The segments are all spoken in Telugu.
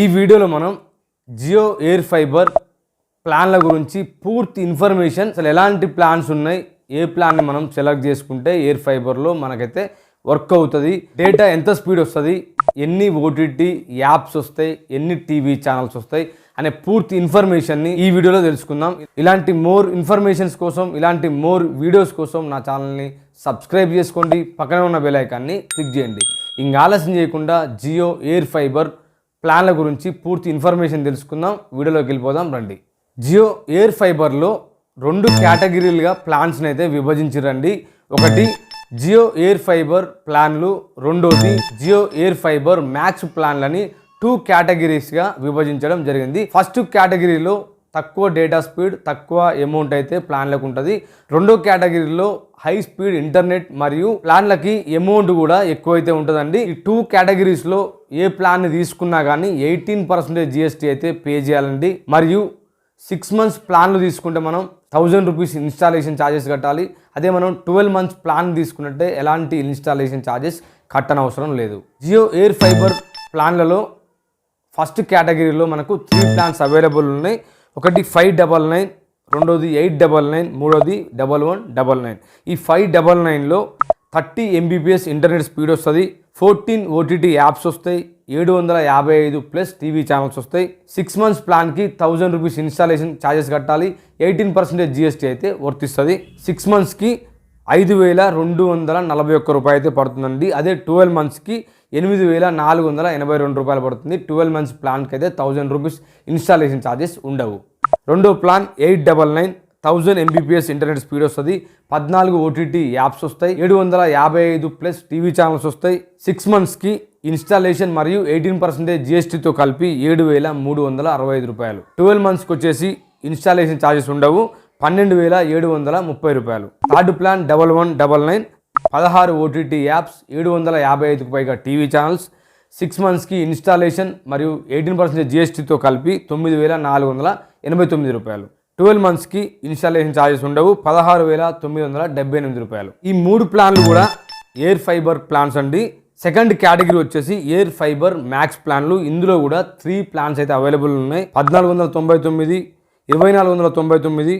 ఈ వీడియోలో మనం జియో ఎయిర్ ఫైబర్ ప్లాన్ల గురించి పూర్తి ఇన్ఫర్మేషన్, అసలు ఎలాంటి ప్లాన్స్ ఉన్నాయి, ఏ ప్లాన్ని మనం సెలెక్ట్ చేసుకుంటే ఎయిర్ ఫైబర్లో మనకైతే వర్క్ అవుతుంది, డేటా ఎంత స్పీడ్ వస్తుంది, ఎన్ని ఓటీటీ యాప్స్ వస్తాయి, ఎన్ని టీవీ ఛానల్స్ వస్తాయి అనే పూర్తి ఇన్ఫర్మేషన్ని ఈ వీడియోలో తెలుసుకుందాం. ఇలాంటి మోర్ ఇన్ఫర్మేషన్స్ కోసం, ఇలాంటి మోర్ వీడియోస్ కోసం నా ఛానల్ని సబ్స్క్రైబ్ చేసుకోండి, పక్కనే ఉన్న బెల్ ఐకాన్ని క్లిక్ చేయండి. ఇంకా ఆలస్యం చేయకుండా జియో ఎయిర్ ఫైబర్ ప్లాన్ల గురించి పూర్తి ఇన్ఫర్మేషన్ తెలుసుకుందాం. వీడియోలోకి వెళ్ళిపోదాం రండి. జియో ఎయిర్ ఫైబర్లో రెండు కేటగిరీలుగా ప్లాన్స్ని అయితే విభజించారండి. ఒకటి జియో ఎయిర్ ఫైబర్ ప్లాన్లు, రెండోది జియో ఎయిర్ ఫైబర్ మ్యాక్స్ ప్లాన్లని 2 కేటగిరీస్గా విభజించడం జరిగింది. ఫస్ట్ కేటగిరీలో తక్కువ డేటా స్పీడ్, తక్కువ అమౌంట్ అయితే ప్లాన్లకు ఉంటుంది. రెండో కేటగిరీలో హై స్పీడ్ ఇంటర్నెట్ మరియు ప్లాన్లకి అమౌంట్ కూడా ఎక్కువైతే ఉంటుందండి. ఈ 2 కేటగిరీస్లో ఏ ప్లాన్ని తీసుకున్నా కానీ 18% జిఎస్టీ అయితే పే చేయాలండి. మరియు 6 months ప్లాన్లు తీసుకుంటే మనం 1000 రూపీస్ ఇన్స్టాలేషన్ ఛార్జెస్ కట్టాలి. అదే మనం 12 months ప్లాన్ తీసుకున్నట్టే ఎలాంటి ఇన్స్టాలేషన్ ఛార్జెస్ కట్టనవసరం లేదు. జియో ఎయిర్ ఫైబర్ ప్లాన్లలో ఫస్ట్ కేటగిరీలో మనకు 3 ప్లాన్స్ అవైలబుల్ ఉన్నాయి. ఒకటి 599, రెండోది 899, మూడోది 1199. ఈ 599లో 30 Mbps ఇంటర్నెట్ స్పీడ్ వస్తుంది, 14 ఓటీటీ యాప్స్ వస్తాయి, 755 ప్లస్ టీవీ ఛానల్స్ వస్తాయి. 6 months ప్లాన్కి 1000 రూపీస్ ఇన్స్టాలేషన్ ఛార్జెస్ కట్టాలి. 18% జిఎస్టీ అయితే వర్తిస్తుంది. 6 monthsకి 5241 రూపాయలు అయితే పడుతుందండి. అదే 12 monthsకి 8482 రూపాయలు పడుతుంది. 12 months ప్లాన్కి అయితే 1000 రూపీస్ ఇన్స్టాలేషన్ ఛార్జెస్ ఉండవు. రెండో ప్లాన్ 899, 1000 Mbps ఇంటర్నెట్ స్పీడ్ వస్తుంది, 14 ఓటీటీ యాప్స్ వస్తాయి, 755 ప్లస్ టీవీ ఛానల్స్ వస్తాయి. 6 monthsకి ఇన్స్టాలేషన్ మరియు 18% జిఎస్టీతో కలిపి 7365 రూపాయలు. 12 monthsకి వచ్చేసి ఇన్స్టాలేషన్ ఛార్జెస్ ఉండవు, 12730 రూపాయలు. థర్డ్ ప్లాన్ 1199, 16 ఓటీటీ యాప్స్, 755కు పైగా టీవీ ఛానల్స్, 6 monthsకి ఇన్స్టాలేషన్ మరియు 18% జిఎస్టీతో కలిపి 9489 రూపాయలు. 12 monthsకి ఇన్స్టాలేషన్ ఛార్జెస్ ఉండవు, 16978 రూపాయలు. ఈ 3 ప్లాన్లు కూడా ఎయిర్ ఫైబర్ ప్లాన్స్ అండి. సెకండ్ కేటగిరీ వచ్చేసి ఎయిర్ ఫైబర్ మ్యాక్స్ ప్లాన్లు. ఇందులో కూడా 3 ప్లాన్స్ అయితే అవైలబుల్ ఉన్నాయి. 1499, 2499,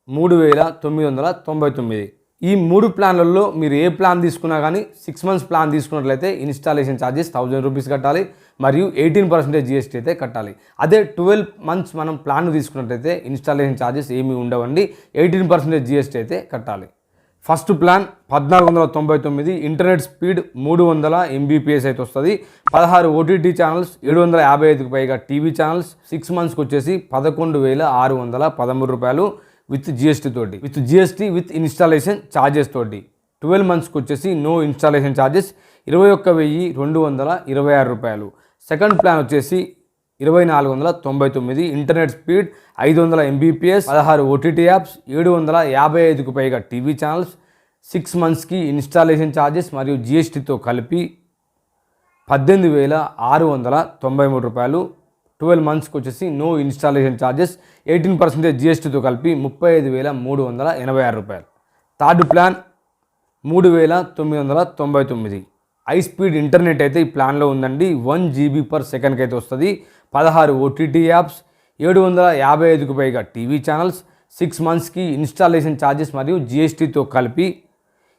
3999. ఈ 3 ప్లాన్లలో మీరు ఏ ప్లాన్ తీసుకున్నా కానీ 6 months ప్లాన్ తీసుకున్నట్లయితే ఇన్స్టాలేషన్ ఛార్జెస్ 1000 రూపీస్ కట్టాలి మరియు 18% జిఎస్టీ అయితే కట్టాలి. అదే 12 months మనం ప్లాన్ తీసుకున్నట్లయితే ఇన్స్టాలేషన్ ఛార్జెస్ ఏమీ ఉండవండి, 18% జిఎస్టీ అయితే కట్టాలి. First plan 1499, internet speed 300 Mbps అయితే వస్తుంది, 16 ఓటీటీ ఛానల్స్, 755కు పైగా టీవీ ఛానల్స్. 6 monthsకి వచ్చేసి 11613 రూపాయలు విత్ జిఎస్టీ తోటి, with GST with installation charges తోటి. 12 monthsకి వచ్చేసి నో ఇన్స్టాలేషన్ ఛార్జెస్ 21226 రూపాయలు. సెకండ్ ప్లాన్ వచ్చేసి 2499, internet speed 500 Mbps, 16 OTT apps, 755కు పైగా టీవీ ఛానల్స్. 6 monthsకి ఇన్స్టాలేషన్ ఛార్జెస్ మరియు జిఎస్టీతో కలిపి 18693 రూపాయలు. 12 monthsకి వచ్చేసి నో ఇన్స్టాలేషన్ ఛార్జెస్, 18% జిఎస్టీతో కలిపి 35386 రూపాయలు. Third plan 3999, high speed internet అయితే ఈ ప్లాన్లో ఉందండి. 1 GB per second అయితే వస్తుంది, 16 ఓటీటీ యాప్స్, 755కు పైగా టీవీ ఛానల్స్. 6 monthsకి ఇన్స్టాలేషన్ ఛార్జెస్ మరియు జిఎస్టీతో కలిపి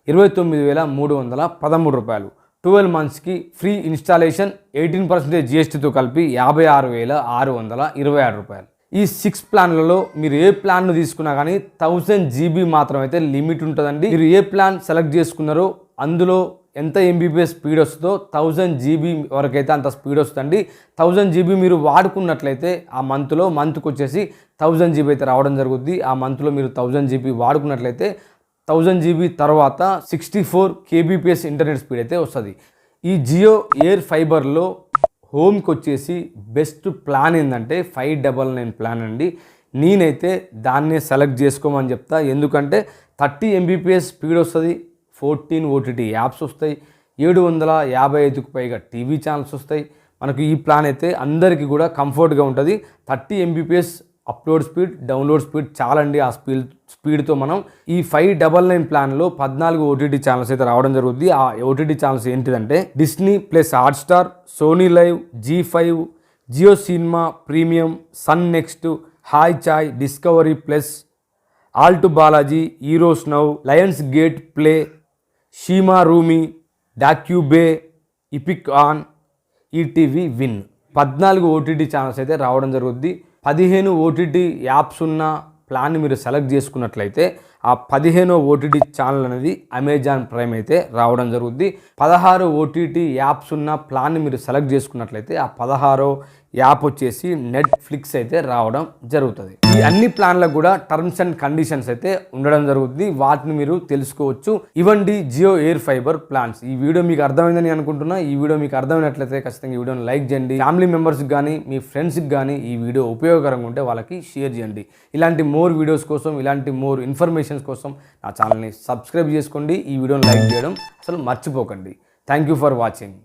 29313 రూపాయలు. 12 monthsకి ఫ్రీ ఇన్స్టాలేషన్, 18% జిఎస్టీతో కలిపి 56626 రూపాయలు. ఈ 6 ప్లాన్లలో మీరు ఏ ప్లాన్ను తీసుకున్నా కానీ 1000 GB మాత్రం అయితే లిమిట్ ఉంటుందండి. మీరు ఏ ప్లాన్ సెలెక్ట్ చేసుకున్నారో అందులో ఎంత Mbps స్పీడ్ వస్తుందో 1000 GB వరకు అయితే అంత స్పీడ్ వస్తుందండి. 1000 GB మీరు వాడుకున్నట్లయితే ఆ మంత్కి వచ్చేసి 1000 GB అయితే రావడం జరుగుద్ది. ఆ మంత్లో మీరు 1000 GB వాడుకున్నట్లయితే 1000 GB తర్వాత 64 kbps ఇంటర్నెట్ స్పీడ్ అయితే వస్తుంది. ఈ జియో ఎయిర్ ఫైబర్లో హోమ్కి వచ్చేసి బెస్ట్ ప్లాన్ ఏంటంటే 599 ప్లాన్ అండి. నేనైతే దాన్నే సెలెక్ట్ చేసుకోమని చెప్తా. ఎందుకంటే 30 Mbps స్పీడ్ వస్తుంది, 14 ఓటీటీ యాప్స్ వస్తాయి, 755కు పైగా టీవీ ఛానల్స్ వస్తాయి. మనకు ఈ ప్లాన్ అయితే అందరికీ కూడా కంఫర్ట్గా ఉంటుంది. 30 Mbps upload speed, download speed చాలండి. ఆ స్పీడ్తో మనం ఈ 599 ప్లాన్లో 14 ఓటీటీ ఛానల్స్ అయితే రావడం జరుగుతుంది. ఆ ఓటీటీ ఛానల్స్ ఏంటిదంటే Disney plus Hotstar, Sony Liv, G5, Jio Cinema premium, Sun Next, Hoichoi, Discovery plus, ALT Balaji, Heroes Now, Lionsgate Play, ShemarooMe, Docubay, Epic On, ETV Win 14 OTT channels అయితే రావడం జరుగుద్ది. 15 ఓటీటీ యాప్స్ ఉన్న ప్లాన్ని మీరు సెలెక్ట్ చేసుకున్నట్లయితే ఆ 15వ ఓటీటీ ఛానల్ అనేది అమెజాన్ ప్రైమ్ అయితే రావడం జరుగుద్ది. 16 ఓటీటీ యాప్స్ ఉన్న ప్లాన్ని మీరు సెలెక్ట్ చేసుకున్నట్లయితే ఆ 16వ యాప్ వచ్చేసి నెట్ఫ్లిక్స్ అయితే రావడం జరుగుతుంది. ఈ అన్ని ప్లాన్లకు కూడా టర్మ్స్ అండ్ కండిషన్స్ అయితే ఉండడం జరుగుతుంది. వాటిని మీరు తెలుసుకోవచ్చు. ఇవ్వండి జియో ఎయిర్ ఫైబర్ ప్లాన్స్. ఈ వీడియో మీకు అర్థమైందని అనుకుంటున్నా. ఈ వీడియో మీకు అర్థమైనట్లయితే ఖచ్చితంగా ఈ వీడియోని లైక్ చేయండి. ఫ్యామిలీ మెంబర్స్కి కానీ మీ ఫ్రెండ్స్కి కానీ ఈ వీడియో ఉపయోగకరంగా ఉంటే వాళ్ళకి షేర్ చేయండి. ఇలాంటి మోర్ వీడియోస్ కోసం, ఇలాంటి మోర్ ఇన్ఫర్మేషన్స్ కోసం నా ఛానల్ని సబ్స్క్రైబ్ చేసుకోండి. ఈ వీడియోని లైక్ చేయడం అసలు మర్చిపోకండి. Thank you for watching.